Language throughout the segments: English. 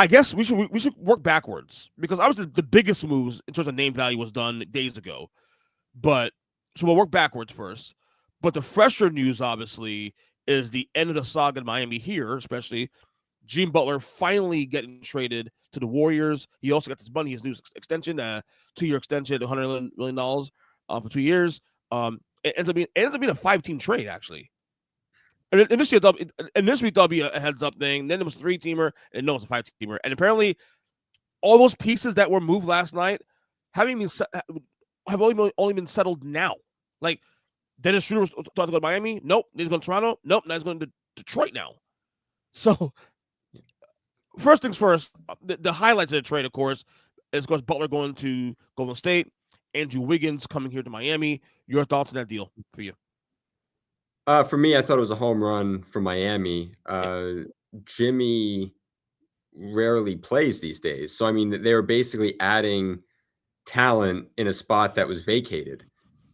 I guess we should work backwards because obviously the biggest moves in terms of name value was done days ago. But so we'll work backwards first. But the fresher news, obviously, is the end of the saga in Miami here, especially Gene Butler finally getting traded to the Warriors. He also got this money, his new extension, 2-year extension, $100 million for 2 years. It ends up being a 5-team trade actually. And initially thought it'd be a heads up thing. Then it was a 3-teamer, and no, it's a 5-teamer. And apparently, all those pieces that were moved last night haven't been have only been settled now. Like Dennis Schroeder was thought to go to Miami. Nope. He's going to Toronto. Nope. Now he's going to Detroit now. So first things first, the highlights of the trade, of course, is Butler going to Golden State, Andrew Wiggins coming here to Miami. Your thoughts on that deal for you? For me, I thought it was a home run for Miami. Jimmy rarely plays these days. So, I mean, they were basically adding talent in a spot that was vacated.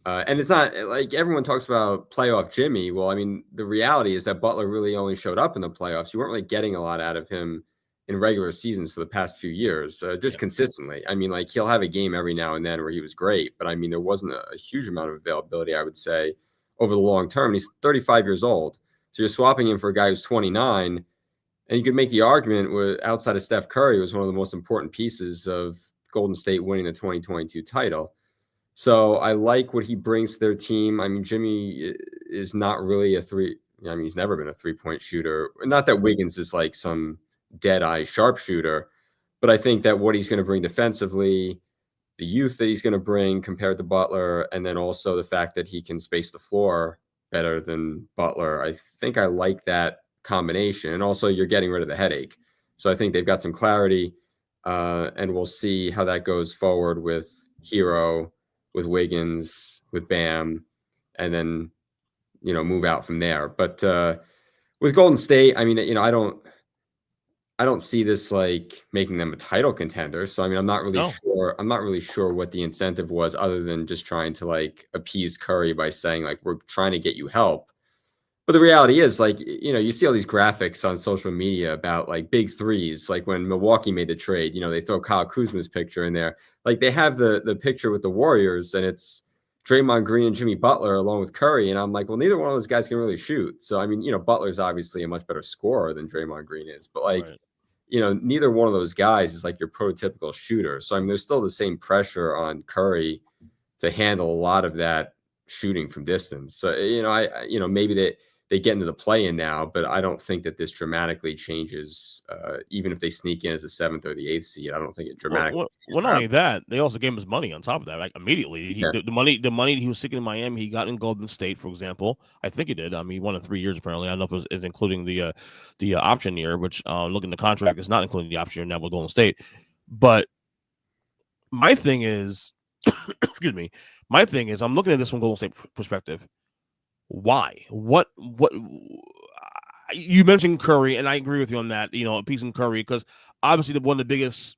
And it's not like everyone talks about playoff Jimmy. Well, I mean, the reality is that Butler really only showed up in the playoffs. You weren't really getting a lot out of him in regular seasons for the past few years, just consistently. I mean, like he'll have a game every now and then where he was great, but I mean, there wasn't a huge amount of availability, I would say, over the long term. And he's 35 years old. So you're swapping him for a guy who's 29. And you could make the argument with outside of Steph Curry was one of the most important pieces of Golden State winning the 2022 title. So I like what he brings to their team. I mean, Jimmy is not really a three. I mean, he's never been a 3-point shooter. Not that Wiggins is like some dead-eye sharpshooter, but I think that what he's going to bring defensively, the youth that he's going to bring compared to Butler, and then also the fact that he can space the floor better than Butler. I think I like that combination. And also you're getting rid of the headache. So I think they've got some clarity, and we'll see how that goes forward with Hero, with Wiggins, with Bam, and then, move out from there. But with Golden State, I mean, I don't see this like making them a title contender. So I mean, I'm not really sure. I'm not really sure what the incentive was, other than just trying to like appease Curry by saying like we're trying to get you help. But the reality is, like, you see all these graphics on social media about like big threes, like when Milwaukee made the trade. They throw Kyle Kuzma's picture in there. Like they have the picture with the Warriors, and it's Draymond Green and Jimmy Butler along with Curry. And I'm like, well, neither one of those guys can really shoot. So I mean, Butler's obviously a much better scorer than Draymond Green is, but like. Right. Neither one of those guys is like your prototypical shooter. So I mean, there's still the same pressure on Curry to handle a lot of that shooting from distance. So maybe they get into the play-in now, but I don't think that this dramatically changes. Even if they sneak in as the 7th or the 8th seed, I don't think it dramatically. Well, not only that, they also gave him his money on top of that. Like immediately, the money he was seeking in Miami, he got in Golden State, for example. I think he did. I mean, he won in 3 years apparently. I don't know if it's including the option year, which looking at the contract is not including the option year now with Golden State. But my thing is, excuse me, I'm looking at this from Golden State perspective. Why? What? You mentioned Curry, and I agree with you on that. Appeasing Curry, because obviously one of the biggest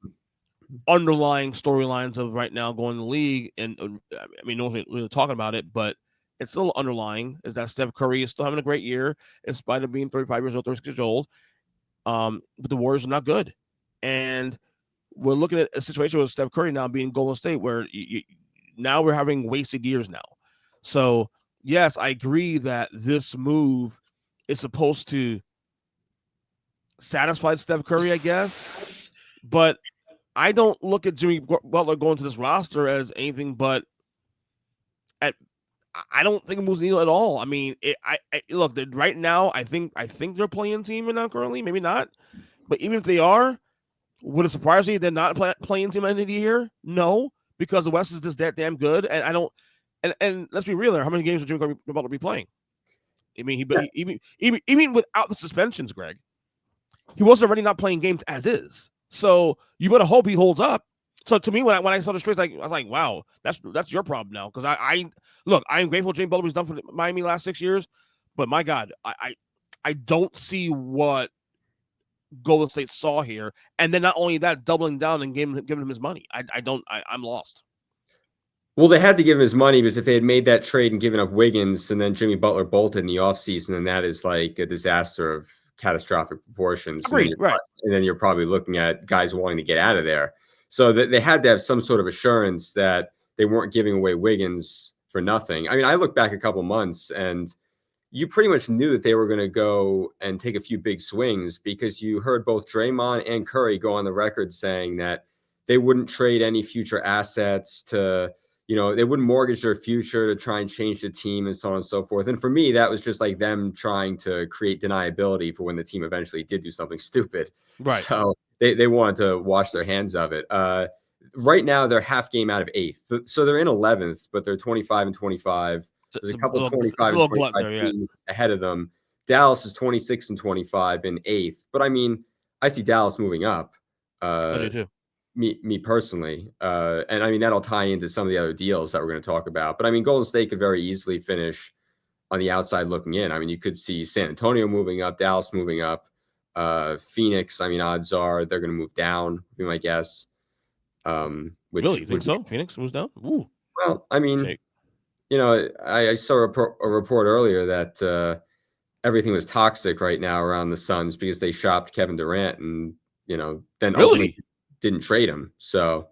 underlying storylines of right now going to the league, and I mean, no one's really talking about it, but it's still underlying, is that Steph Curry is still having a great year in spite of being 35 years old, 36 years old. But the Warriors are not good, and we're looking at a situation with Steph Curry now being Golden State, where now we're having wasted years now. So yes, I agree that this move is supposed to satisfy Steph Curry, I guess, but I don't look at Jimmy Butler going to this roster as anything but I don't think it moves the needle at all. I mean, look, right now, I think they're playing team right now currently, maybe not, but even if they are, would it surprise me they're not playing team at the end of the year? No, because the West is just that damn good, and I don't. And let's be real there. How many games would Jimmy Butler be playing? I mean, even without the suspensions, Greg, he was already not playing games as is. So you better hope he holds up. So to me, when I saw the trades, I was like, wow, that's your problem now. Because I am grateful Jimmy Butler was done for Miami last 6 years, but my God, I don't see what Golden State saw here, and then not only that, doubling down and giving him his money. I'm lost. Well, they had to give him his money, because if they had made that trade and given up Wiggins and then Jimmy Butler bolted in the offseason, then that is like a disaster of catastrophic proportions, Agreed. Right. and then you're probably looking at guys wanting to get out of there. So that they had to have some sort of assurance that they weren't giving away Wiggins for nothing. I mean, I look back a couple months and you pretty much knew that they were going to go and take a few big swings because you heard both Draymond and Curry go on the record saying that they wouldn't trade any future assets to, they wouldn't mortgage their future to try and change the team and so on and so forth. And for me, that was just like them trying to create deniability for when the team eventually did do something stupid. Right. So they wanted to wash their hands of it. Right now, they're half game out of 8th. So they're in 11th, but they're 25-25. There's a couple 25 and 25 teams ahead of them. Dallas is 26 and 25 in 8th. But I mean, I see Dallas moving up. I do too. Me personally. And I mean, that'll tie into some of the other deals that we're going to talk about. But I mean, Golden State could very easily finish on the outside looking in. I mean, you could see San Antonio moving up, Dallas moving up, Phoenix. I mean, odds are they're going to move down, would be my guess. Really? You think so? Phoenix moves down? Ooh. Well, I mean, I saw a report earlier that everything was toxic right now around the Suns because they shopped Kevin Durant and, then ultimately didn't trade him. So,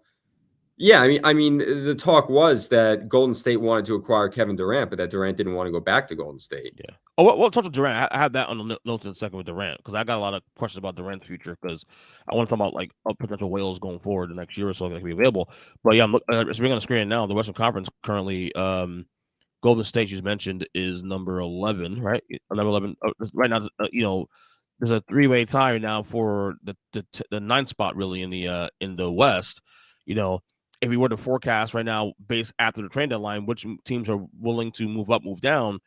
yeah, I mean, the talk was that Golden State wanted to acquire Kevin Durant, but that Durant didn't want to go back to Golden State. Yeah. Oh, we'll talk to Durant. I have that on the notes in a second with Durant because I got a lot of questions about Durant's future because I want to talk about like potential whales going forward the next year or so that could be available. But yeah, it's being on the screen now. The Western Conference currently, Golden State, you mentioned, is number 11, right? Number 11 right now. There's a 3-way tie now for the ninth spot really in the West. If we were to forecast right now, based after the trade deadline, which teams are willing to move up, move down,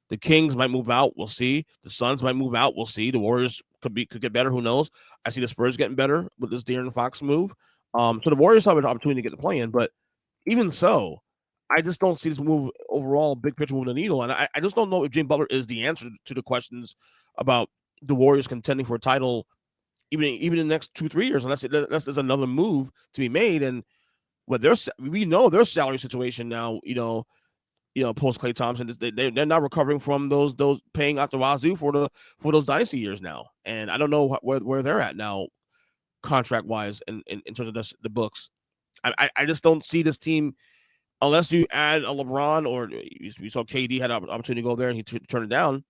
the Kings might move out. We'll see. The Suns might move out. We'll see. The Warriors could get better. Who knows? I see the Spurs getting better with this De'Aaron Fox move. So the Warriors have an opportunity to get the play in, but even so, I just don't see this move overall, big picture, moving the needle. And I just don't know if Jimmy Butler is the answer to the questions about the Warriors contending for a title, even in the next 2-3 years, unless there's another move to be made. And we know their salary situation now, post Klay Thompson, they're not recovering from those paying out the wazoo for those dynasty years now. And I don't know where they're at now, contract wise, in terms of the books. I just don't see this team. Unless you add a LeBron, or you saw KD had an opportunity to go there and he turned it down.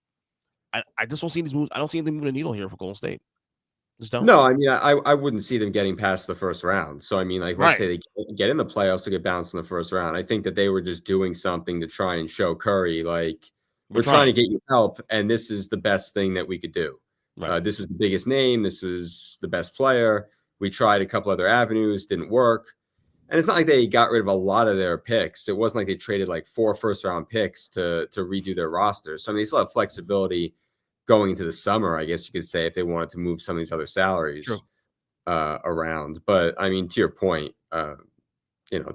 I just don't see these moves. I don't see anything moving the needle here for Golden State. No, I mean, I wouldn't see them getting past the first round. So, I mean, like, let's say they get in the playoffs to get bounced in the first round. I think that they were just doing something to try and show Curry, like, we're trying to get you help, and this is the best thing that we could do. Right. This was the biggest name. This was the best player. We tried a couple other avenues, didn't work. And it's not like they got rid of a lot of their picks. It wasn't like they traded like 4 first-round picks to redo their roster. So, I mean, they still have flexibility going into the summer, I guess you could say, if they wanted to move some of these other salaries around. But, I mean, to your point,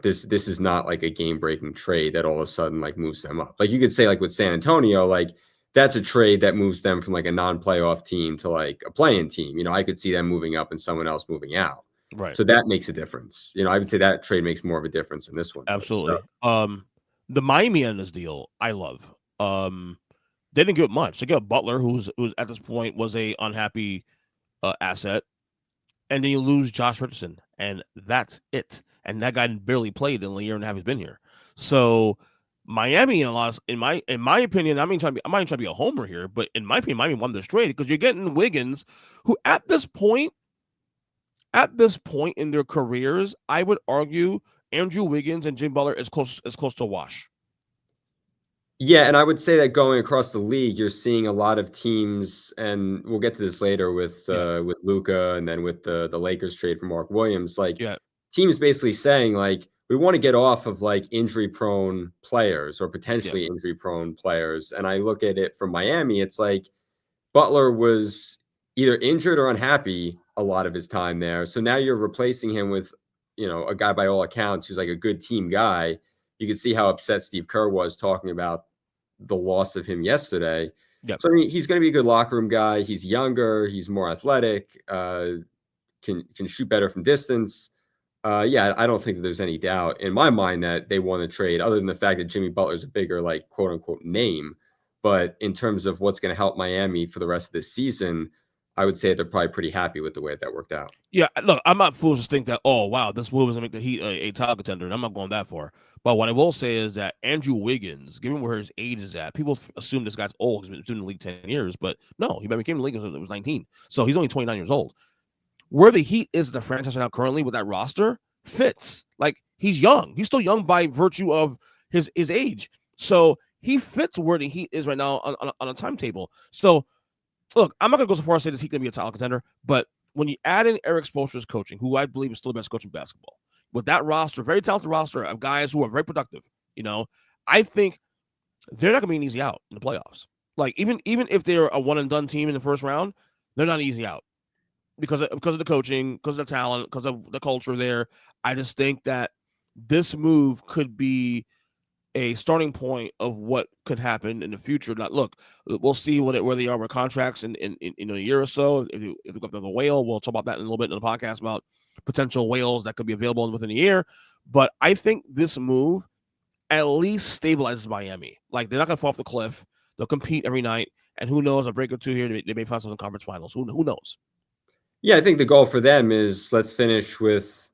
this is not like a game-breaking trade that all of a sudden, like, moves them up. Like, you could say, like, with San Antonio, like, that's a trade that moves them from, like, a non-playoff team to, like, a play-in team. I could see them moving up and someone else moving out. Right. So that makes a difference. I would say that trade makes more of a difference than this one. Absolutely. The Miami end of this deal, I love. They didn't give much. They got Butler, who's at this point was a unhappy asset, and then you lose Josh Richardson, and that's it. And that guy barely played in the year and a half he's been here. So Miami, in my opinion, I'm not trying to be a homer here, but in my opinion, Miami won this trade because you're getting Wiggins, who at this point in their careers, I would argue Andrew Wiggins and Jimmy Butler is close to a wash. Yeah, and I would say that going across the league, you're seeing a lot of teams, and we'll get to this later with Luka and then with the Lakers trade for Mark Williams. Like, teams basically saying, like, we want to get off of like injury-prone players or potentially injury-prone players. And I look at it from Miami, it's like Butler was either injured or unhappy a lot of his time there. So now you're replacing him with, a guy by all accounts who's like a good team guy. You can see how upset Steve Kerr was talking about the loss of him yesterday. Yep. So I mean, he's going to be a good locker room guy. He's younger. He's more athletic. Can shoot better from distance. I don't think that there's any doubt in my mind that they won the trade, other than the fact that Jimmy Butler's a bigger, like, quote unquote name. But in terms of what's going to help Miami for the rest of this season, I would say they're probably pretty happy with the way that worked out. Yeah, look, I'm not foolish to think that, oh, wow, this move is going to make the Heat a title contender. And I'm not going that far. But what I will say is that Andrew Wiggins, given where his age is at, people assume this guy's old. He's been in the league 10 years. But no, he became in the league when he was 19. So he's only 29 years old. Where the Heat is the franchise right now currently with that roster fits. Like, he's young. He's still young by virtue of his age. So he fits where the Heat is right now on a timetable. So, look, I'm not going to go so far as to say this Heat going to be a title contender, but when you add in Eric Spoelstra's coaching, who I believe is still the best coach in basketball, with that roster, very talented roster of guys who are very productive, I think they're not going to be an easy out in the playoffs. Like, even if they're a one and done team in the first round, they're not an easy out because of the coaching, because of the talent, because of the culture there. I just think that this move could be a starting point of what could happen in the future. Not look, we'll see where they are with contracts in a year or so. If they go up to the whale, we'll talk about that in a little bit in the podcast about potential whales that could be available within a year. But I think this move at least stabilizes Miami. Like, they're not going to fall off the cliff. They'll compete every night, and who knows, a break or two here, they may find some in conference finals. Who knows? Yeah, I think the goal for them is let's finish with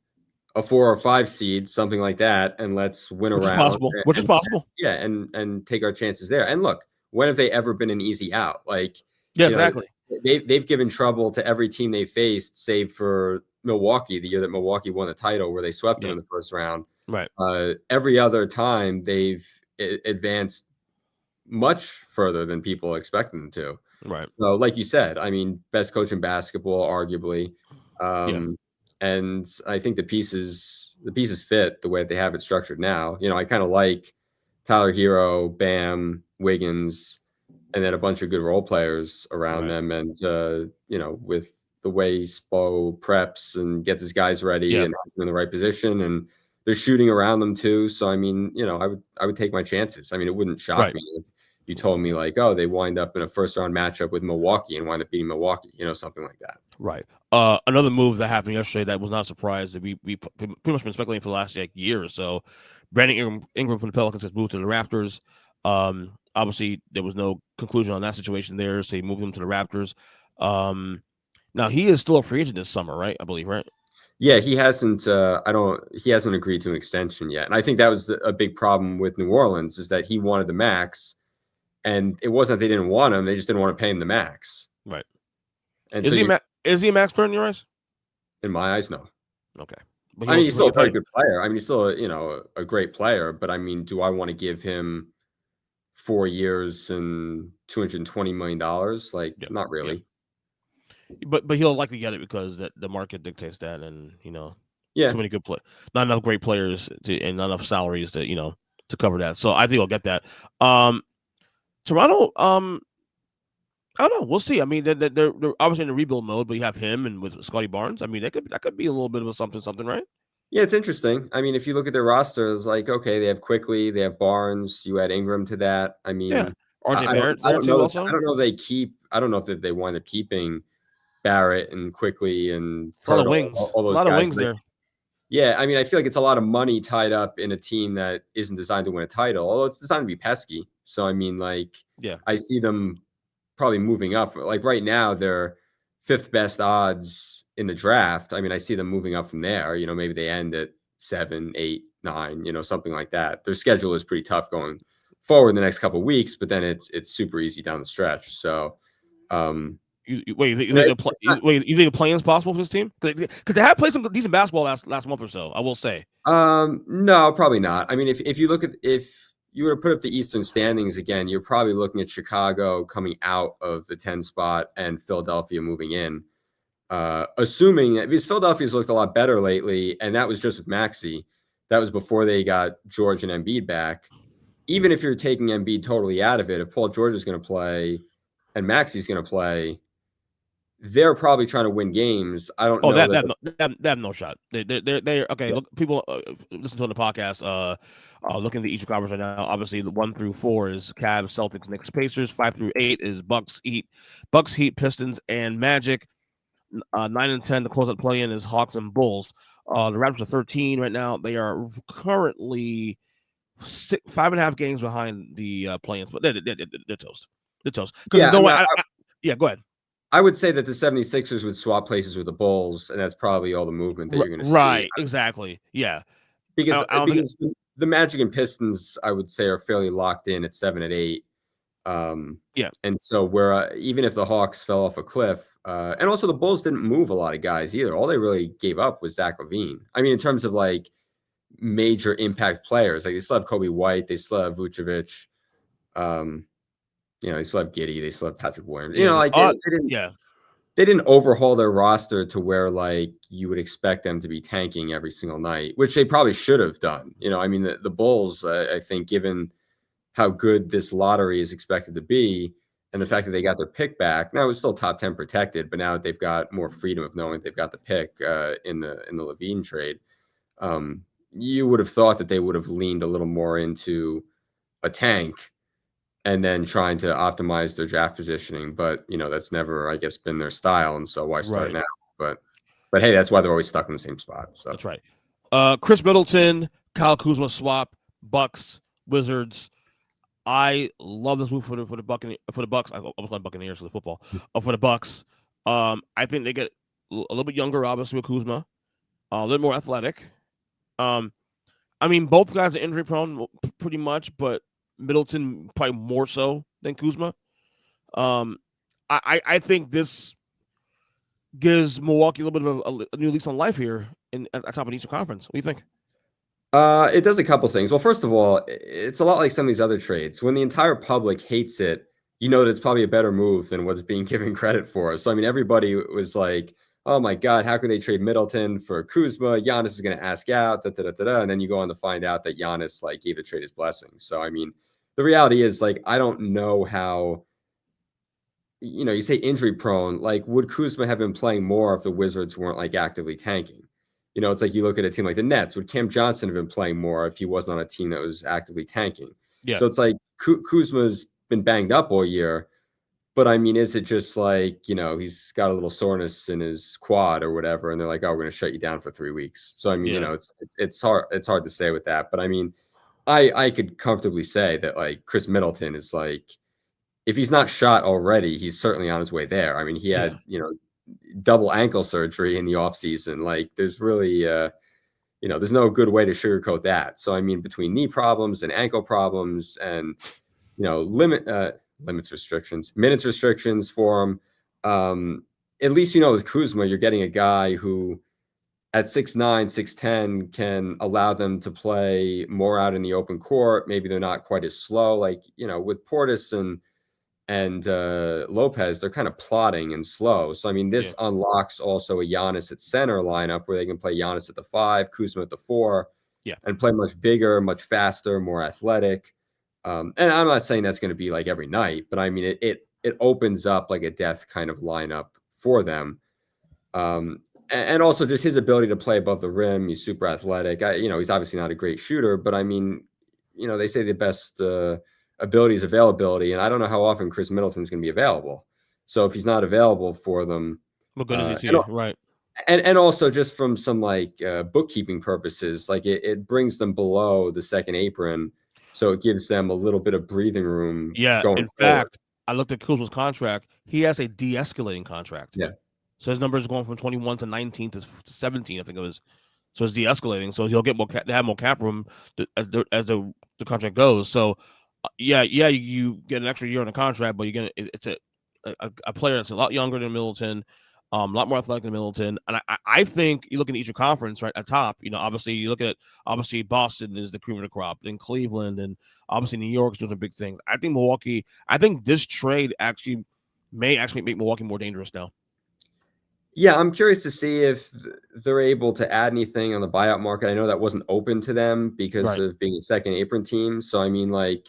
a 4 or 5 seed, something like that, and let's win Which around. is possible. Which is possible. Yeah, and take our chances there. And look, when have they ever been an easy out? Like, yeah, exactly. They've given trouble to every team they faced, save for Milwaukee, the year that Milwaukee won the title, where they swept them in the first round. Right. Every other time they've advanced much further than people expected them to. Right. So, like you said, I mean, best coach in basketball, arguably. And I think the pieces fit the way they have it structured now. I kind of like Tyler Hero, Bam, Wiggins, and then a bunch of good role players around them. And, with the way Spo preps and gets his guys ready and has them in the right position, and they're shooting around them too. So, I mean, I would take my chances. I mean, it wouldn't shock me if you told me like, oh, they wind up in a first round matchup with Milwaukee and wind up beating Milwaukee, something like that. Right. Another move that happened yesterday that was not a surprise that we pretty much been speculating for the last year or so. Brandon Ingram from the Pelicans has moved to the Raptors. Obviously there was no conclusion on that situation there, so he moved him to the Raptors. Now he is still a free agent this summer, right? I believe, right? Yeah, he hasn't. He hasn't agreed to an extension yet, and I think that was a big problem with New Orleans, is that he wanted the max, and it wasn't that they didn't want him; they just didn't want to pay him the max. Right. And is he a max player in your eyes? In my eyes, no. Okay. But I mean, he's still a very good player. I mean, he's still a great player. But I mean, do I want to give him 4 years and $220 million? Like, not really. Yeah. But he'll likely get it because the market dictates that, and too many good not enough great players and not enough salaries to cover that. So I think he'll get that. Toronto, I don't know. We'll see. I mean, they're obviously in a rebuild mode, but you have him and with Scotty Barnes. I mean, that could be a little bit of a something, right? Yeah, it's interesting. I mean, if you look at their roster, it's like, okay, they have Quickly, they have Barnes. You add Ingram to that. I mean, RJ Barrett. I don't know. I don't know if I don't know if they wind up keeping Barrett and Quickly and a lot of wings. All those a lot guys. of wings there. Yeah, I mean, I feel like it's a lot of money tied up in a team that isn't designed to win a title, although it's designed to be pesky. So I mean, like, I see them probably moving up. Like right now, they're 5th best odds in the draft. I mean, I see them moving up from there. Maybe they end at 7, 8, 9. Something like that. Their schedule is pretty tough going forward in the next couple of weeks, but then it's super easy down the stretch. So, you think the play-in is possible for this team? Because they have played some decent basketball last month or so, I will say. No, probably not. I mean, if you look at if you were to put up the Eastern standings again, you're probably looking at Chicago coming out of the 10 spot and Philadelphia moving in. Assuming that, because Philadelphia's looked a lot better lately, and that was just with Maxey. That was before they got George and Embiid back. Even if you're taking Embiid totally out of it, if Paul George is going to play and Maxey's going to play, they're probably trying to win games. I don't know. They have no shot. They're okay. Look, people listen to the podcast. Looking at the Eastern Conference right now. Obviously, the 1 through 4 is Cavs, Celtics, Knicks, Pacers. 5 through 8 is Bucks, Heat, Pistons, and Magic. 9 and 10 to close out play-in is Hawks and Bulls. The Raptors are 13 right now. They are currently 5.5 games behind the play-ins, but they're toast. They're toast. Because there's no way. Go ahead. I would say that the 76ers would swap places with the Bulls, and that's probably all the movement that you're going to see. Right, exactly. Yeah. Because I don't think the Magic and Pistons, I would say, are fairly locked in at 7 and 8. yeah, And so where even if the Hawks fell off a cliff, and also the Bulls didn't move a lot of guys either. All they really gave up was Zach LaVine. I mean, in terms of like major impact players, like they still have Kobe White, they still have Vucevic, um, they still have Giddey, they still have Patrick Williams. yeah, Like they didn't yeah, they didn't overhaul their roster to where like you would expect them to be tanking every single night, which they probably should have done. I mean, the Bulls, I think, given how good this lottery is expected to be, and the fact that they got their pick back. Now it's still top 10 protected, but now that they've got more freedom of knowing they've got the pick in the LaVine trade, you would have thought that they would have leaned a little more into a tank and then trying to optimize their draft positioning. But that's never, I guess, been their style, and so why start right. now? But hey, that's why they're always stuck in the same spot. So That's right. Chris Middleton, Kyle Kuzma swap, Bucks, Wizards. I love this move for the Bucks. I almost like Buccaneers for the football. For the Bucks, I think they get a little bit younger, obviously with Kuzma, a little more athletic. I mean, both guys are injury prone, pretty much, but Middleton probably more so than Kuzma. I think this gives Milwaukee a little bit of a new lease on life here at top of the Eastern Conference. What do you think? It does a couple things. Well, first of all, it's a lot like some of these other trades. When the entire public hates it, that it's probably a better move than what's being given credit for. So, I mean, everybody was like, oh my God, how could they trade Middleton for Kuzma? Giannis is going to ask out, da, da, da, da, da. And then you go on to find out that Giannis gave the trade his blessing. So, I mean, the reality is I don't know how, you say injury prone, would Kuzma have been playing more if the Wizards weren't actively tanking? It's like you look at a team like the Nets. Would Cam Johnson have been playing more if he wasn't on a team that was actively tanking? Yeah, So it's like Kuzma's been banged up all year, but I mean, is it just he's got a little soreness in his quad or whatever, and they're like, oh, we're going to shut you down for 3 weeks. So I mean, yeah, it's hard to say with that, but I mean, I could comfortably say that Chris Middleton is if he's not shot already, he's certainly on his way there. I mean, he yeah, had double ankle surgery in the offseason. There's really, there's no good way to sugarcoat that. So, I mean, between knee problems and ankle problems and, minutes restrictions for him, at least, with Kuzma, you're getting a guy who at 6'9", 6'10", can allow them to play more out in the open court. Maybe they're not quite as slow. With Portis and Lopez, they're kind of plodding and slow. So, I mean, yeah, this unlocks also a Giannis at center lineup where they can play Giannis at the 5, Kuzma at the 4, yeah. and play much bigger, much faster, more athletic. And I'm not saying that's going to be every night, but I mean, it opens up a death kind of lineup for them. And also just his ability to play above the rim. He's super athletic. He's obviously not a great shooter, but I mean, they say the best ability is availability, and I don't know how often Chris Middleton's going to be available. So if he's not available for them, What good is he to and, you? Right. and also just from some bookkeeping purposes, it brings them below the second apron, so it gives them a little bit of breathing room Yeah. going In forward. fact, I looked at Kuzma's contract. He has a de-escalating contract. Yeah. So his numbers are going from 21 to 19 to 17, I think it was. So it's de-escalating. So he'll get more they have more cap room as the contract goes. So yeah, you get an extra year on the contract, but it's a player that's a lot younger than Middleton, a lot more athletic than Middleton. And I think you look at the Eastern Conference right at top. Obviously you look at Boston is the cream of the crop, then Cleveland, and obviously New York's doing some big things. I think Milwaukee. I think this trade may make Milwaukee more dangerous now. Yeah, I'm curious to see if they're able to add anything on the buyout market. I know that wasn't open to them because Right. of being a second apron team. So, I mean, I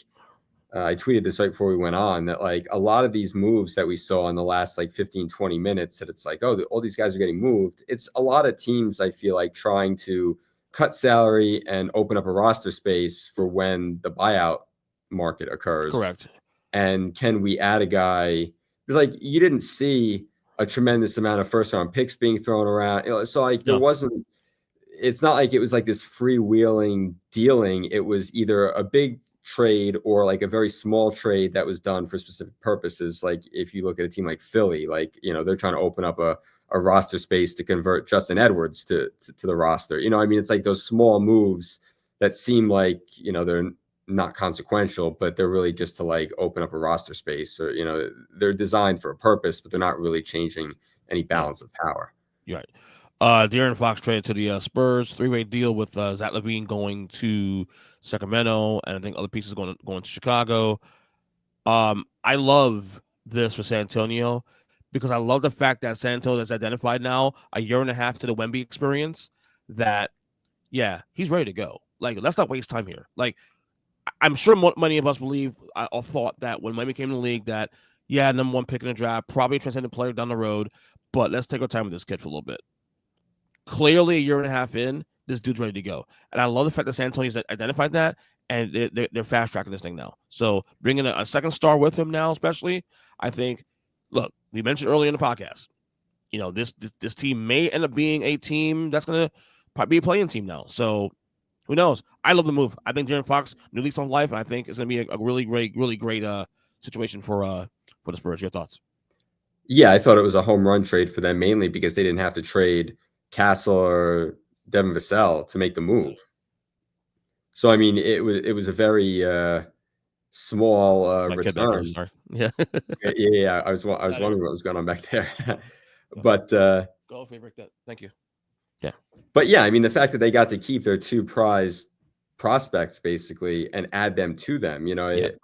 tweeted this right before we went on that a lot of these moves that we saw in the last 15, 20 minutes that it's all these guys are getting moved. It's a lot of teams, I feel trying to cut salary and open up a roster space for when the buyout market occurs. Correct. And can we add a guy? Because you didn't see a tremendous amount of first round picks being thrown around. So there No. wasn't. It's not like it was this freewheeling dealing. It was either a big trade or like a very small trade that was done for specific purposes. Like if you look at a team like Philly, like, they're trying to open up a roster space to convert Justin Edwards to the roster. I mean, it's like those small moves that seem like, they're not consequential, but they're really just to like open up a roster space, or, they're designed for a purpose, but they're not really changing any balance of power. You're right. De'Aaron Fox traded to the Spurs, 3-way deal with Zach LaVine going to Sacramento, and I think other pieces going to Chicago. I love this for San Antonio because I love the fact that San Antonio has identified now a year and a half to the Wemby experience that, yeah, he's ready to go. Like, let's not waste time here. Like, I'm sure many of us believe or thought that when Wemby came in the league that, yeah, number one pick in the draft, probably a transcendent player down the road, but let's take our time with this kid for a little bit. Clearly, a year and a half in, this dude's ready to go. And I love the fact that San Antonio's identified that, and they're fast tracking this thing now. So bringing a second star with him now, especially, I think, look, we mentioned earlier in the podcast, this team may end up being a team that's going to probably be a playing team now. So who knows? I love the move. I think De'Aaron Fox, new lease on life, and I think it's going to be a really great situation for the Spurs. Your thoughts? Yeah, I thought it was a home run trade for them, mainly because they didn't have to trade Castle or Devin Vassell to make the move. So I mean, it was a very small return. Yeah. Yeah. I was wondering what was going on back there, but go favorite that. Thank you. Yeah, but yeah, I mean, the fact that they got to keep their two prized prospects basically and add them to them,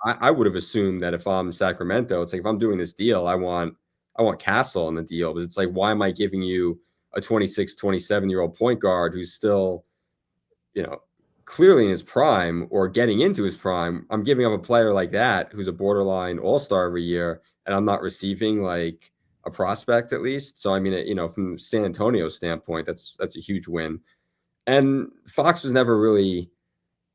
I would have assumed that if I'm Sacramento, it's like if I'm doing this deal, I want Castle in the deal, but it's like, why am I giving you a 26, 27-year-old point guard who's still, clearly in his prime or getting into his prime? I'm giving up a player like that who's a borderline all-star every year, and I'm not receiving like a prospect at least. So I mean, from San Antonio's standpoint, that's a huge win. And Fox was never really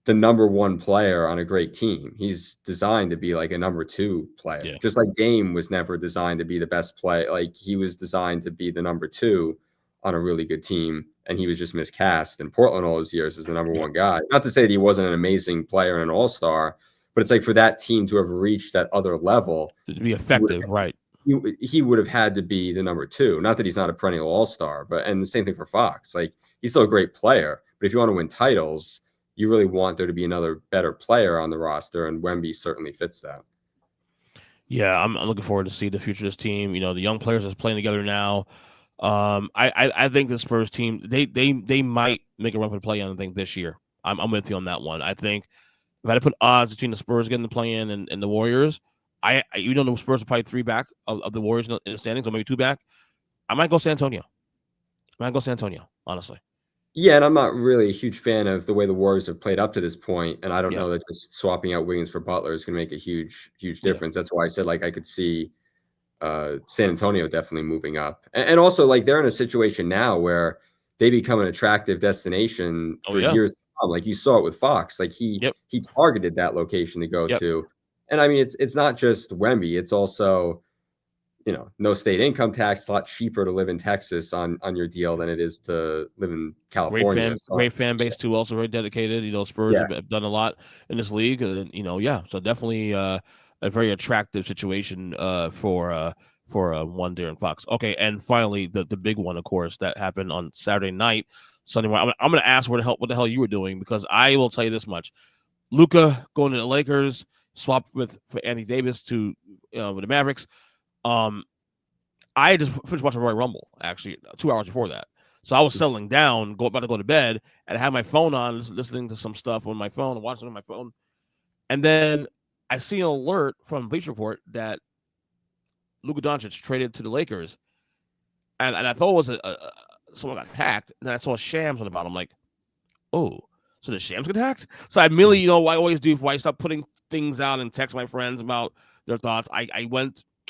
the number one player on a great team. He's designed to be like a number two player. Yeah. Just like Dame was never designed to be the best player. Like he was designed to be the number two on a really good team, and he was just miscast in Portland all those years as the number one guy. Not to say that he wasn't an amazing player and an all-star, but it's like for that team to have reached that other level to be effective, right? He would have had to be the number two. Not that he's not a perennial all-star, and the same thing for Fox. Like he's still a great player, but if you want to win titles, you really want there to be another better player on the roster, and Wemby certainly fits that. Yeah, I'm looking forward to see the future of this team. The young players that's playing together now. I think the Spurs team they might make a run for the play-in. I think this year. I'm with you on that one. I think if I had to put odds between the Spurs getting the play-in and the Warriors, even though the Spurs are probably 3 back of the Warriors in the standings, or maybe 2 back, I might go San Antonio. Honestly. Yeah, and I'm not really a huge fan of the way the Warriors have played up to this point, and I don't know that just swapping out Wiggins for Butler is going to make a huge difference. That's why I said like I could see San Antonio definitely moving up, and also like they're in a situation now where they become an attractive destination for years to come. Like you saw it with Fox, like he targeted that location to go to, and I mean it's not just Wemby, it's also no state income tax. It's a lot cheaper to live in Texas on your deal than it is to live in California. Great fan base too, also very dedicated. Spurs have done a lot in this league, and so definitely a very attractive situation for one De'Aaron Fox. Okay, and finally the big one, of course, that happened on Saturday night, Sunday morning. I'm going to ask what the hell you were doing, because I will tell you this much: Luka going to the Lakers, swapped for Anthony Davis to with the Mavericks. I just finished watching Royal Rumble actually 2 hours before that, so I was settling down, about to go to bed, and I had my phone on, listening to some stuff on my phone, watching on my phone, and then I see an alert from Bleacher Report that Luka Doncic traded to the Lakers, and I thought it was someone got hacked, and then I saw Shams on the bottom. I'm like, oh, so the Shams get hacked? So I immediately, I always do before I start putting things out and text my friends about their thoughts. I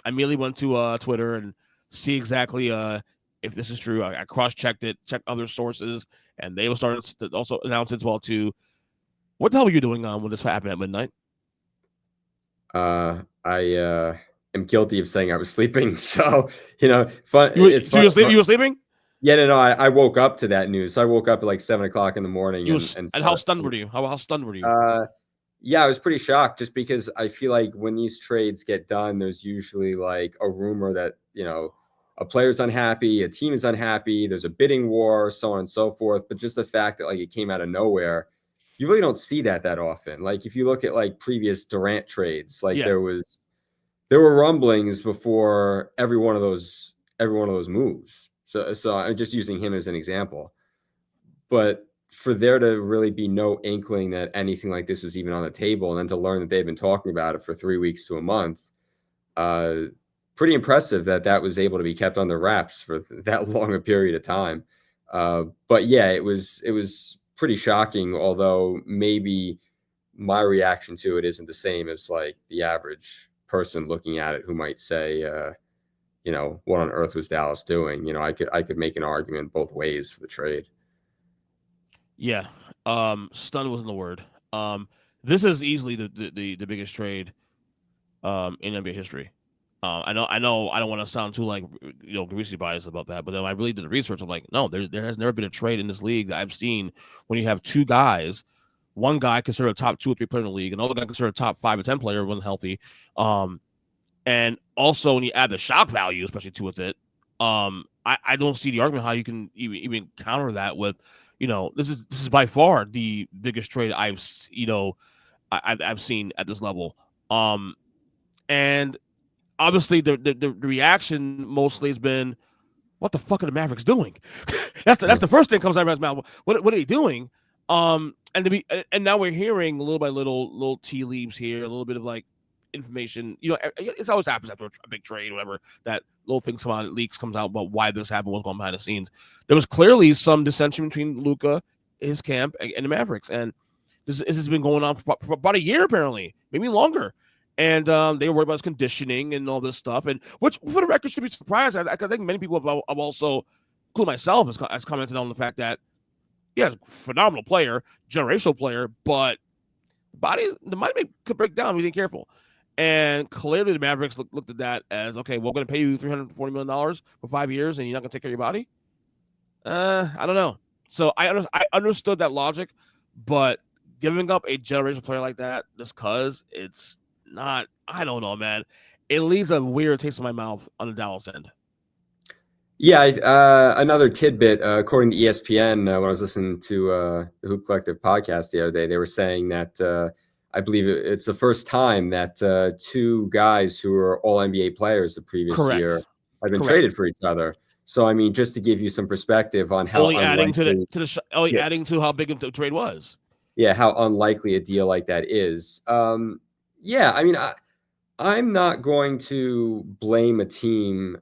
immediately went to Twitter and see exactly if this is true. I cross-checked it, checked other sources, and they will start to also announce it as well too. What the hell were you doing when this happened at midnight? I am guilty of saying I was sleeping. So fun. You were sleeping? Yeah, no. I woke up to that news. So I woke up at like 7 o'clock in the morning. And how stunned were you? How stunned were you? Yeah, I was pretty shocked just because I feel like when these trades get done, there's usually like a rumor that, a player's unhappy, a team is unhappy, there's a bidding war, so on and so forth. But just the fact that like it came out of nowhere, you really don't see that often. Like if you look at like previous Durant trades, like Yeah. there were rumblings before every one of those moves. So I'm just using him as an example. But for there to really be no inkling that anything like this was even on the table, and then to learn that they've been talking about it for 3 weeks to a month, uh, pretty impressive that that was able to be kept under wraps for that long a period of time. But yeah, it was pretty shocking. Although maybe my reaction to it isn't the same as like the average person looking at it, who might say, what on earth was Dallas doing? I could make an argument both ways for the trade. Yeah. Stun wasn't the word. Um, this is easily the biggest trade in NBA history. I know, I don't want to sound too like greasy biased about that, but then I really did the research. I'm like, no, there has never been a trade in this league that I've seen when you have two guys, one guy considered a top 2 or 3 player in the league, another guy considered a top 5 or 10 player when healthy, um, and also when you add the shock value, especially to with it, I don't see the argument how you can even counter that with, this is by far the biggest trade I've seen at this level, and obviously the reaction mostly has been, what the fuck are the Mavericks doing? That's the first thing that comes out of his mouth. What are they doing? And now we're hearing little by little tea leaves here, a little bit of like information. It's always happens after a big trade, or whatever. That little things come out, leaks comes out about why this happened, what's going behind the scenes. There was clearly some dissension between Luka, his camp, and the Mavericks, and this has been going on for about a year, apparently, maybe longer. And they were worried about his conditioning and all this stuff. And which, for the record, should be surprised. I think many people have also, including myself, has commented on the fact that, yeah, he's a phenomenal player, generational player, but the money could break down if he's careful. And clearly, the Mavericks looked at that as, okay, we're going to pay you $340 million for 5 years, and you're not going to take care of your body. I don't know. So I understood that logic, but giving up a generational player like that just cause it's not, I don't know, man. It leaves a weird taste in my mouth on the Dallas end. Yeah, another tidbit. According to ESPN, when I was listening to the Hoop Collective podcast the other day, they were saying that I believe it's the first time that two guys who were all NBA players the previous year Correct. have been Correct. traded for each other. So, I mean, just to give you some perspective on how Only adding unlikely, yeah, adding to how big the trade was. yeah, how unlikely a deal like that is. Yeah, I mean, I'm not going to blame a team.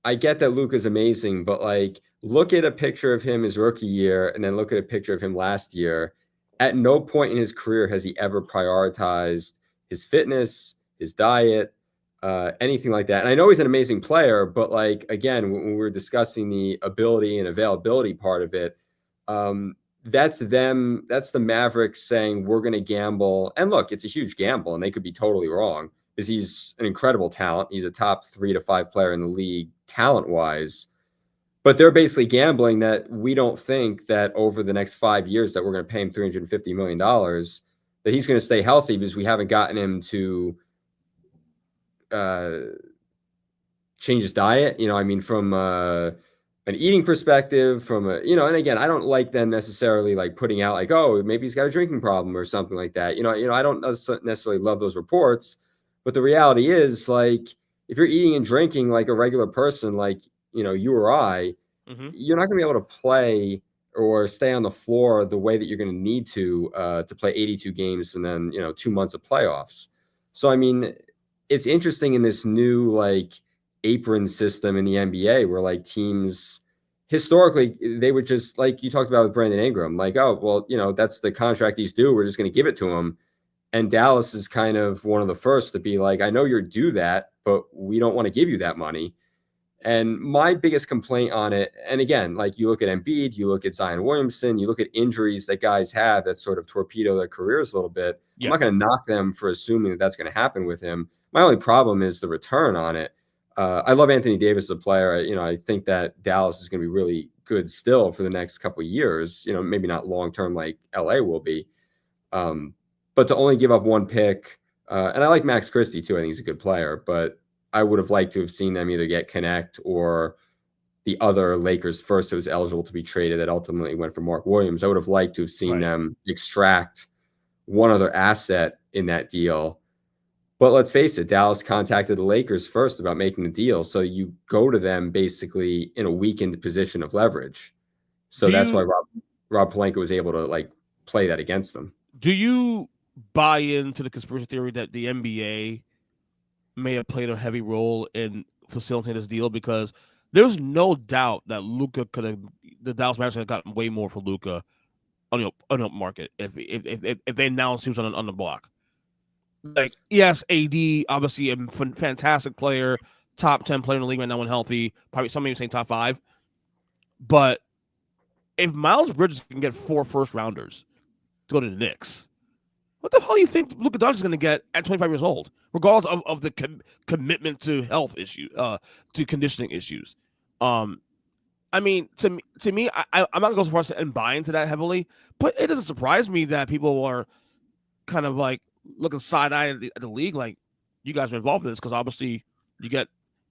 I get that Luke is amazing, but like, look at a picture of him his rookie year and then look at a picture of him last year. At no point in his career has he ever prioritized his fitness, his diet, anything like that. And I know he's an amazing player, but like, again, when we were discussing the ability and availability part of it, that's them. That's the Mavericks saying, we're going to gamble. And look, it's a huge gamble and they could be totally wrong, because he's an incredible talent. He's a top 3 to 5 player in the league talent-wise. But they're basically gambling that we don't think that over the next 5 years that we're going to pay him $350 million, that he's going to stay healthy, because we haven't gotten him to uh, change his diet. I mean, from an eating perspective, and again, I don't like them necessarily like putting out like, oh, maybe he's got a drinking problem or something like that. I don't necessarily love those reports, but the reality is, like, if you're eating and drinking like a regular person, like, you or I, Mm-hmm. you're not going to be able to play or stay on the floor the way that you're going to need to play 82 games and then 2 months of playoffs. So I mean, it's interesting in this new like apron system in the NBA, where like teams historically, they would just, like you talked about with Brandon Ingram, like, oh well, that's the contract he's due, we're just going to give it to him. And Dallas is kind of one of the first to be like, I know you're due that, but we don't want to give you that money. And my biggest complaint on it, and again, like, you look at Embiid, you look at Zion Williamson, you look at injuries that guys have that sort of torpedo their careers a little bit. I'm Yeah. not going to knock them for assuming that that's going to happen with him. My only problem is the return on it. I love Anthony Davis as a player. I think that Dallas is going to be really good still for the next couple of years. Maybe not long term like LA will be. But to only give up one pick, and I like Max Christie too. I think he's a good player, but I would have liked to have seen them either get Connect or the other Lakers first that was eligible to be traded that ultimately went for Mark Williams. I would have liked to have seen them extract one other asset in that deal. But let's face it, Dallas contacted the Lakers first about making the deal. So you go to them basically in a weakened position of leverage. So that's why Rob Pelinka was able to like play that against them. Do you buy into the conspiracy theory that the NBA may have played a heavy role in facilitating this deal? Because there's no doubt that the Dallas Mavericks have gotten way more for Luka on the market if they announced he was on the block. Like, yes, AD, obviously a fantastic player, top 10 player in the league right now when healthy, probably some maybe saying top 5. But if Miles Bridges can get 4 first rounders to go to the Knicks, what the hell do you think Luka Doncic is going to get at 25 years old, regardless of the commitment to health issues, to conditioning issues? I mean, to me, I'm not going to go so far as and buy into that heavily, but it doesn't surprise me that people are kind of like looking side-eyed at the league like, you guys are involved in this, because obviously you get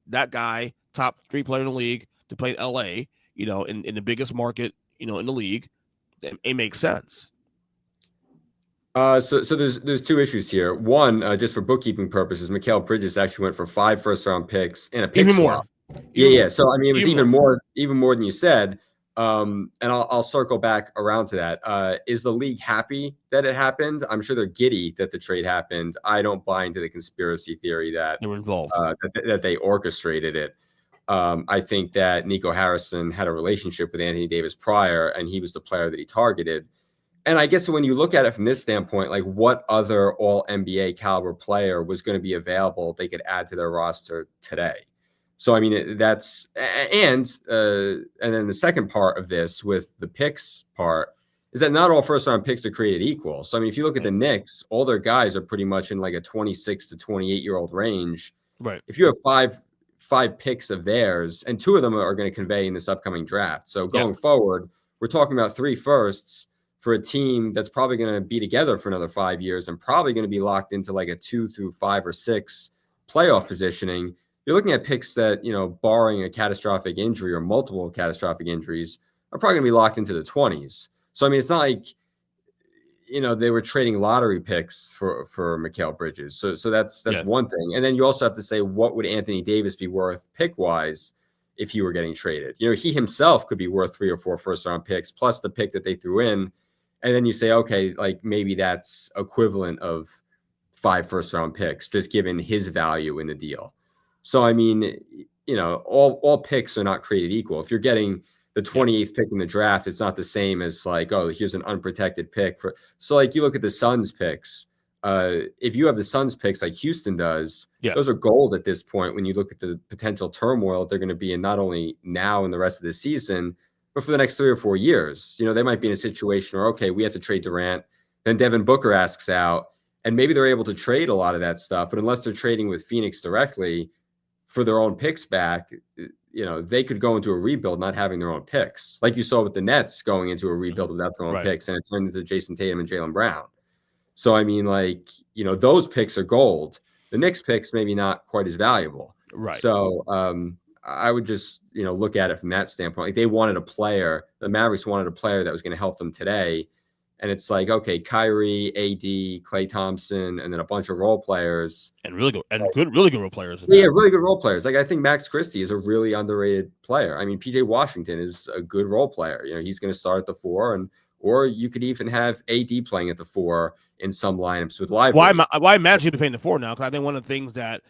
that guy, top 3 player in the league, to play in LA, in the biggest market, in the league. It makes sense. So there's 2 issues here. One, just for bookkeeping purposes, Mikal Bridges actually went for 5 first-round picks and a pick swap. Yeah. So I mean, it was even more than you said. And I'll circle back around to that. Is the league happy that it happened? I'm sure they're giddy that the trade happened. I don't buy into the conspiracy theory that they were involved, that they orchestrated it. I think that Nico Harrison had a relationship with Anthony Davis prior, and he was the player that he targeted. And I guess when you look at it from this standpoint, like, what other all NBA caliber player was going to be available they could add to their roster today? So, I mean, that's, and then the second part of this with the picks part is that not all first round picks are created equal. So, I mean, if you look at the Knicks, all their guys are pretty much in like a 26 to 28-year-old range. Right. If you have five picks of theirs, and 2 of them are going to convey in this upcoming draft. So going forward, we're talking about 3 firsts for a team that's probably going to be together for another 5 years and probably going to be locked into like a 2 through 5 or 6 playoff positioning. You're looking at picks that, barring a catastrophic injury or multiple catastrophic injuries, are probably going to be locked into the 20s. So, I mean, it's not like, they were trading lottery picks for Mikal Bridges. So that's one thing. And then you also have to say, what would Anthony Davis be worth pick-wise if he were getting traded? He himself could be worth 3 or 4 first-round picks plus the pick that they threw in. And then you say, okay, like maybe that's equivalent of 5 first-round picks, just given his value in the deal. So, I mean, all picks are not created equal. If you're getting the 28th pick in the draft, it's not the same as like, oh, here's an unprotected pick. So, like, you look at the Suns picks. If you have the Suns picks like Houston does, those are gold at this point when you look at the potential turmoil they're going to be in, not only now and the rest of the season, but for the next 3 or 4 years. They might be in a situation where, okay, we have to trade Durant. Then Devin Booker asks out, and maybe they're able to trade a lot of that stuff. But unless they're trading with Phoenix directly for their own picks back, they could go into a rebuild not having their own picks, like you saw with the Nets going into a rebuild without their own picks, and it turned into Jason Tatum and Jaylen Brown. So, I mean, like, those picks are gold. The Knicks picks maybe not quite as valuable. Right. So I would just, look at it from that standpoint. Like, they wanted a player. The Mavericks wanted a player that was going to help them today. And it's like, okay, Kyrie, AD, Klay Thompson, and then a bunch of role players. And really good role players. Really good role players. Like, I think Max Christie is a really underrated player. I mean, PJ Washington is a good role player. He's going to start at the 4, or you could even have AD playing at the 4 in some lineups with Lively. Why Max should be playing the 4 now? Because I think one of the things that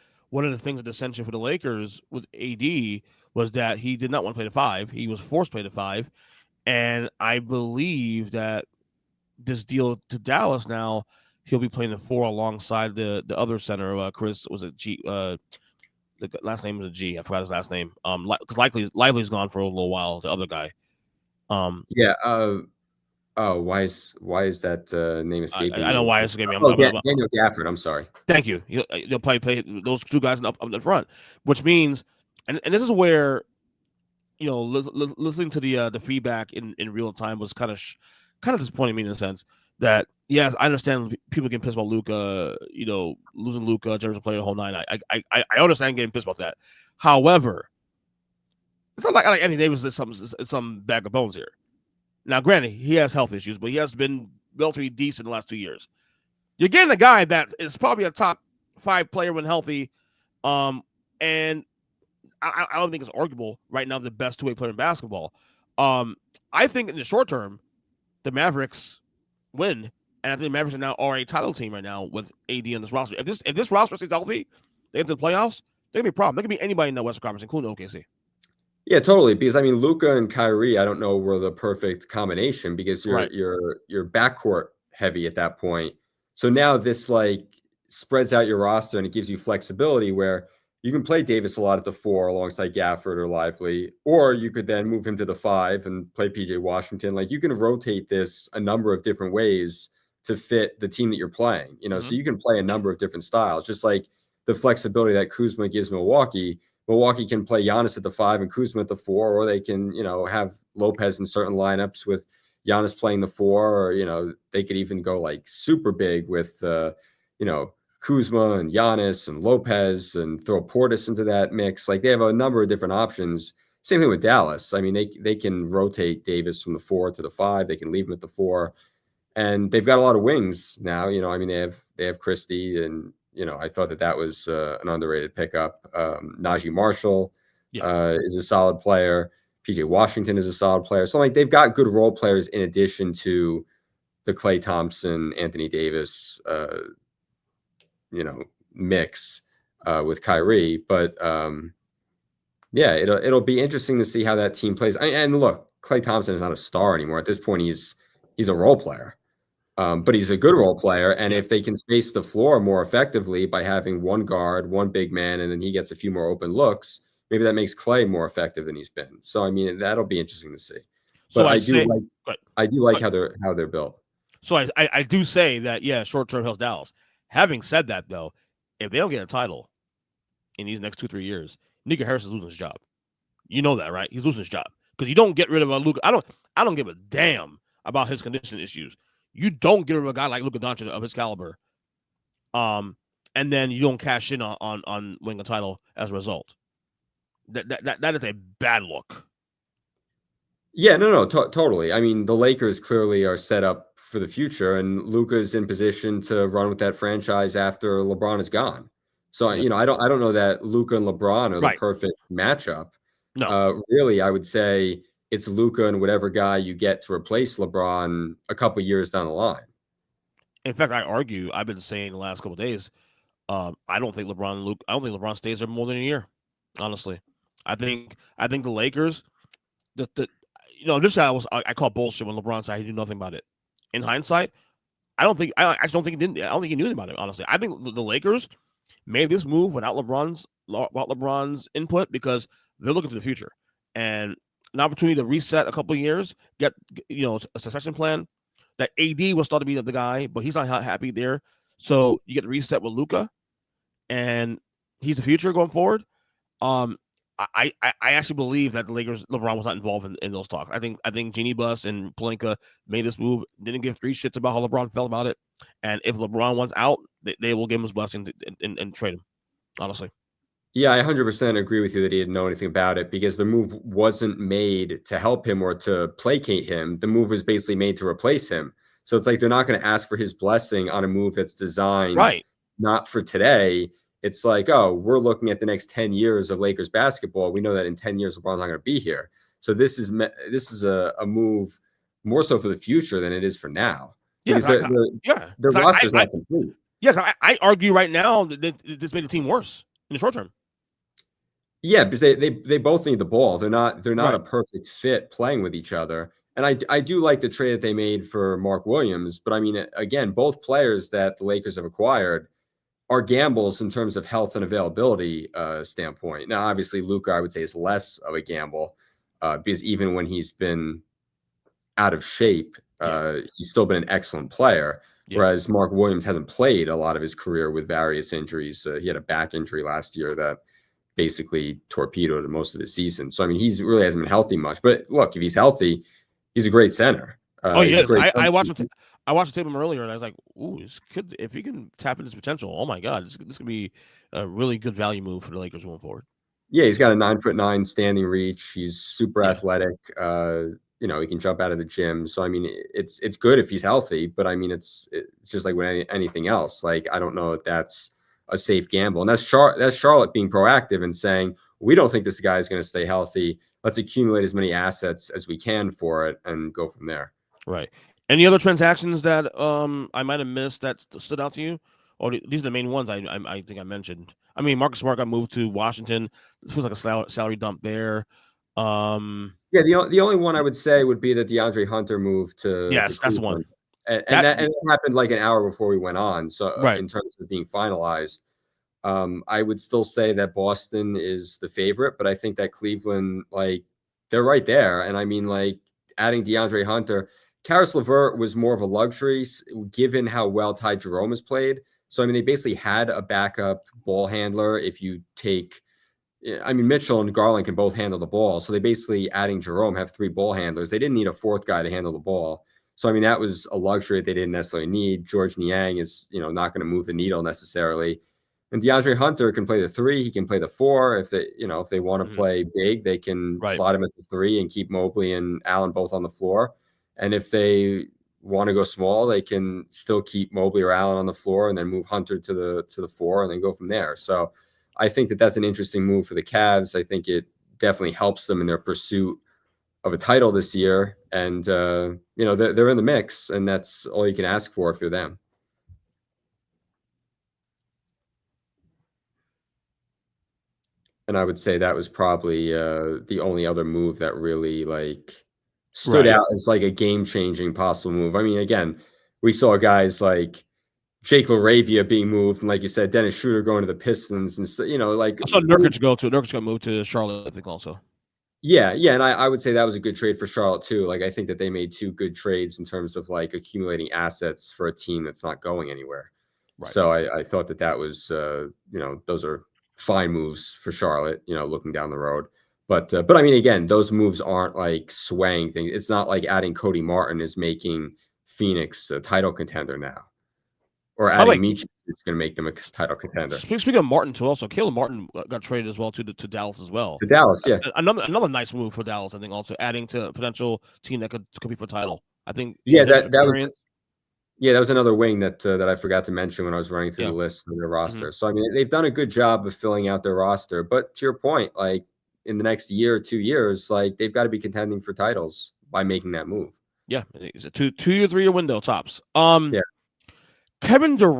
dissension for the Lakers with AD was that he did not want to play the 5. He was forced to play the 5. And I believe that this deal to Dallas now, he'll be playing the 4 alongside the other center. Chris, was it G? The last name was a G. I forgot his last name. Because Lively's gone for a little while. The other guy. Why is that name escaping me? I know why it's escaping me. Daniel Gafford. I'm sorry. Thank you. They'll probably play those 2 guys up in the front, which means, and this is where, listening to the feedback in real time was kind of disappointing me in a sense, that yes, I understand people getting pissed about Luka, losing Luka, Jefferson playing the whole nine. I understand getting pissed about that. However, it's not like Anthony Davis is some bag of bones here. Now, granted, he has health issues, but he has been relatively decent in the last 2 years. You're getting a guy that is probably a top 5 player when healthy, and I don't think it's arguable right now the best two-way player in basketball. I think in the short term, the Mavericks win, and I think the Mavericks are now already a title team right now with AD on this roster. If this roster stays healthy, they get to the playoffs, they're gonna be a problem. They can be anybody in the Western Conference, including OKC. Yeah, totally. Because I mean, Luka and Kyrie, I don't know were the perfect combination because Right. you're backcourt heavy at that point. So now this like spreads out your roster and it gives you flexibility where you can play Davis a lot at the 4 alongside Gafford or Lively, or you could then move him to the 5 and play PJ Washington. Like you can rotate this a number of different ways to fit the team that you're playing. So you can play a number of different styles, just like the flexibility that Kuzma gives Milwaukee. Milwaukee can play Giannis at the 5 and Kuzma at the 4, or they can, have Lopez in certain lineups with Giannis playing the 4, or, they could even go like super big with, Kuzma and Giannis and Lopez and throw Portis into that mix. Like they have a number of different options. Same thing with Dallas. I mean, they can rotate Davis from the 4 to the 5. They can leave him at the 4. And they've got a lot of wings now. I mean, they have Christie, and I thought that was an underrated pickup. Najee Marshall is a solid player. PJ Washington is a solid player. So like they've got good role players in addition to the Klay Thompson, Anthony Davis, mix with Kyrie. But yeah, it'll be interesting to see how that team plays. And look, Klay Thompson is not a star anymore. At this point, he's a role player. But he's a good role player, and if they can space the floor more effectively by having one guard, one big man, and then he gets a few more open looks, maybe that makes Klay more effective than he's been. So I mean, that'll be interesting to see. But I do like how they're built. So I do say that short term helps Dallas. Having said that, though, if they don't get a title in these next 2-3 years, Nico Harris is losing his job. You know that, right? He's losing his job because you don't get rid of a Luka. I don't give a damn about his condition issues. You don't get rid of a guy like Luka Doncic of his caliber, and then you don't cash in on winning a title as a result. That is a bad look. Yeah, no, totally. I mean, the Lakers clearly are set up for the future, and Luka's in position to run with that franchise after LeBron is gone. So I don't know that Luka and LeBron are the perfect matchup. No, really, I would say it's Luka and whatever guy you get to replace LeBron a couple years down the line. In fact, I've been saying the last couple of days, I don't think LeBron stays there more than a year. Honestly, I think the Lakers, this I call bullshit when LeBron said he knew nothing about it. In hindsight, I actually don't think he didn't. I don't think he knew about it. Honestly, I think the Lakers made this move without LeBron's input because they're looking to the future and an opportunity to reset a couple of years, get a succession plan. That AD will start to be the guy, but he's not happy there. So you get the reset with Luka, and he's the future going forward. I actually believe that the Lakers, LeBron was not involved in those talks. I think Jeannie Buss and Pelinka made this move, didn't give 3 shits about how LeBron felt about it, and if LeBron wants out, they will give him his blessing and trade him. Honestly. Yeah, I 100% agree with you that he didn't know anything about it because the move wasn't made to help him or to placate him. The move was basically made to replace him. So it's like they're not going to ask for his blessing on a move that's designed not for today. It's like, oh, we're looking at the next 10 years of Lakers basketball. We know that in 10 years, LeBron's not going to be here. So this is a move more so for the future than it is for now. Because the roster's not complete. Yeah, I argue right now that this made the team worse in the short term. Yeah, because they both need the ball. They're not a perfect fit playing with each other. And I do like the trade that they made for Mark Williams, but I mean, again, both players that the Lakers have acquired are gambles in terms of health and availability standpoint. Now, obviously, Luka, I would say, is less of a gamble because even when he's been out of shape, he's still been an excellent player. Yeah. Whereas Mark Williams hasn't played a lot of his career with various injuries. He had a back injury last year that basically torpedoed most of the season. So, I mean, he really hasn't been healthy much. But look, if he's healthy, he's a great center. Oh, he He's a is. great. I watched the tape of him earlier, and I was like, "Ooh, this could if he can tap into his potential. Oh my God, this could be a really good value move for the Lakers going forward." Yeah, he's got a 9'9" standing reach. He's super Yeah, athletic. He can jump out of the gym. So I mean, it's good if he's healthy, but I mean, it's just like with anything else. Like I don't know if that's a safe gamble, and that's Charlotte being proactive and saying we don't think this guy is going to stay healthy. Let's accumulate as many assets as we can for it and go from there. right. Any other transactions that I might have missed that stood out to you? Or these are the main ones I think I mentioned. I mean, Marcus Smart got moved to Washington. This feels like a salary dump there. Yeah, the only one I would say would be the DeAndre Hunter move to Yes, that's the one. Cleveland, and That that happened like an hour before we went on. So right. in terms of being finalized, I would still say that Boston is the favorite, but I think that Cleveland, like, they're right there. And I mean, like, adding DeAndre Hunter, Karis LeVert was more of a luxury given how well Ty Jerome has played. So I mean, they basically had a backup ball handler. If you take I mean, Mitchell and Garland can both handle the ball. So they basically, adding Jerome, have 3 ball handlers. They didn't need a 4th guy to handle the ball. So, I mean, that was a luxury they didn't necessarily need. George Niang is, not going to move the needle necessarily. And DeAndre Hunter can play the 3. He can play the 4. If they want to play big, they can Right. slot him at the 3 and keep Mobley and Allen both on the floor. And if they want to go small, they can still keep Mobley or Allen on the floor and then move Hunter to the 4 and then go from there. So I think that that's an interesting move for the Cavs. I think it definitely helps them in their pursuit of a title this year. And, they're in the mix, and that's all you can ask for if you're them. And I would say that was probably the only other move that really stood Right. out as like a game-changing possible move. I mean, again, we saw guys like Jake LaRavia being moved, and like you said, Dennis Schroeder going to the Pistons, and I saw Nurkic go to Nurkic got moved to Charlotte, I think also. Yeah, and I would say that was a good trade for Charlotte too. Like I think that they made 2 good trades in terms of like accumulating assets for a team that's not going anywhere. Right. So I thought that was those are fine moves for Charlotte. Looking down the road. But I mean, again, those moves aren't like swaying things. It's not like adding Cody Martin is making Phoenix a title contender now, or By the way, adding Meach is going to make them a title contender. speaking of Martin too, also Caleb Martin got traded as well to Dallas as well. To Dallas, yeah, Another nice move for Dallas. I think also adding to a potential team that could compete for title. I think yeah, his that was. experience. Yeah, that was another wing that I forgot to mention when I was running through Yeah. the list of their Mm-hmm. roster. So I mean, they've done a good job of filling out their roster. But to your point, like in the next year or 2 years, like they've got to be contending for titles by making that move. Yeah, it's a 2 or 3 year window tops. Yeah. Kevin Durant